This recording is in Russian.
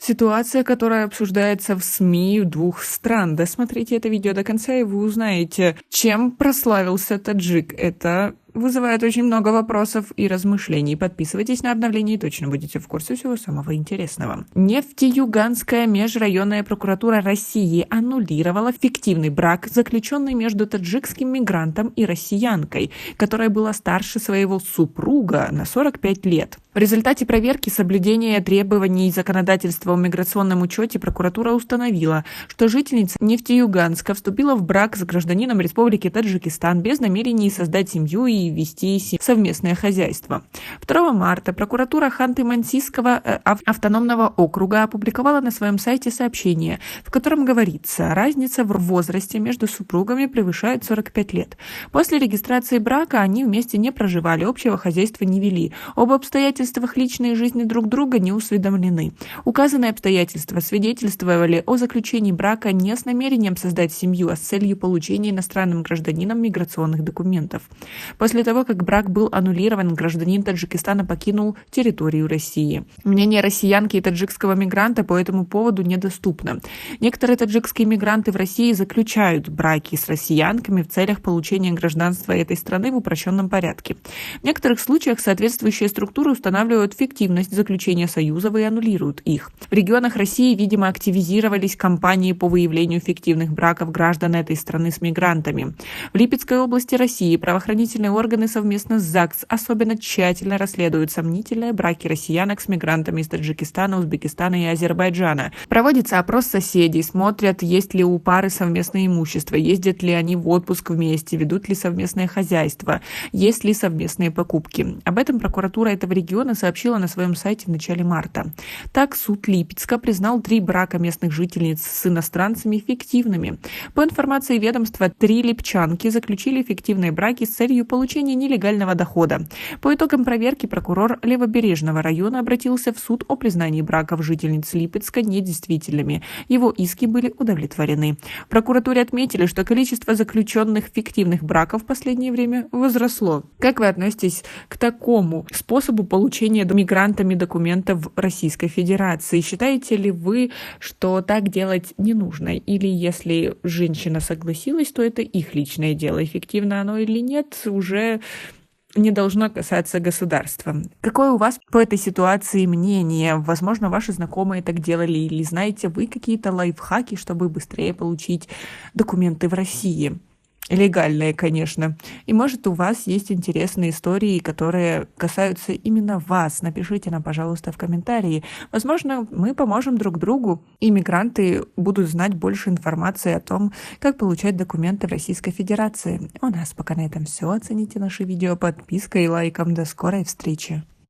Ситуация, которая обсуждается в СМИ двух стран. Досмотрите это видео до конца, и вы узнаете, чем прославился таджик. Это вызывает очень много вопросов и размышлений. Подписывайтесь на обновления и точно будете в курсе всего самого интересного. Нефтеюганская межрайонная прокуратура России аннулировала фиктивный брак, заключенный между таджикским мигрантом и россиянкой, которая была старше своего супруга на 45 лет. В результате проверки соблюдения требований законодательства о миграционном учете прокуратура установила, что жительница Нефтеюганска вступила в брак с гражданином Республики Таджикистан без намерений создать семью и вести совместное хозяйство. 2 марта прокуратура Ханты-Мансийского автономного округа опубликовала на своем сайте сообщение, в котором говорится: разница в возрасте между супругами превышает 45 лет. После регистрации брака они вместе не проживали, общего хозяйства не вели. Об обстоятельствах личной жизни друг друга не усведомлены. Указанные обстоятельства свидетельствовали о заключении брака не с намерением создать семью, а с целью получения иностранным гражданином миграционных документов. После того, как брак был аннулирован, гражданин Таджикистана покинул территорию России. Мнение россиянки и таджикского мигранта по этому поводу недоступно. Некоторые таджикские мигранты в России заключают браки с россиянками в целях получения гражданства этой страны в упрощенном порядке. В некоторых случаях соответствующие структуры устанавливают фиктивность заключения союзов и аннулируют их. В регионах России, видимо, активизировались кампании по выявлению фиктивных браков граждан этой страны с мигрантами. В Липецкой области России правоохранительные органы совместно с ЗАГС особенно тщательно расследуют сомнительные браки россиянок с мигрантами из Таджикистана, Узбекистана и Азербайджана. Проводится опрос соседей, смотрят, есть ли у пары совместное имущество, ездят ли они в отпуск вместе, ведут ли совместное хозяйство, есть ли совместные покупки. Об этом прокуратура этого региона сообщила на своем сайте в начале марта. Так, суд Липецка признал 3 брака местных жительниц с иностранцами фиктивными. По информации ведомства, 3 липчанки заключили фиктивные браки с целью получения нелегального дохода. По итогам проверки прокурор Левобережного района обратился в суд о признании браков жительниц Липецка недействительными. Его иски были удовлетворены. В прокуратуре отметили, что количество заключенных фиктивных браков в последнее время возросло. Как вы относитесь к такому способу получения мигрантами документов в Российской Федерации? Считаете ли вы, что так делать не нужно? Или если женщина согласилась, то это их личное дело, эффективно оно или нет, уже не должно касаться государства. Какое у вас по этой ситуации мнение? Возможно, ваши знакомые так делали, или знаете вы какие-то лайфхаки, чтобы быстрее получить документы в России? Легальные, конечно. И может, у вас есть интересные истории, которые касаются именно вас. Напишите нам, пожалуйста, в комментарии. Возможно, мы поможем друг другу, и мигранты будут знать больше информации о том, как получать документы в Российской Федерации. У нас пока на этом все. Оцените наше видео подпиской и лайком. До скорой встречи.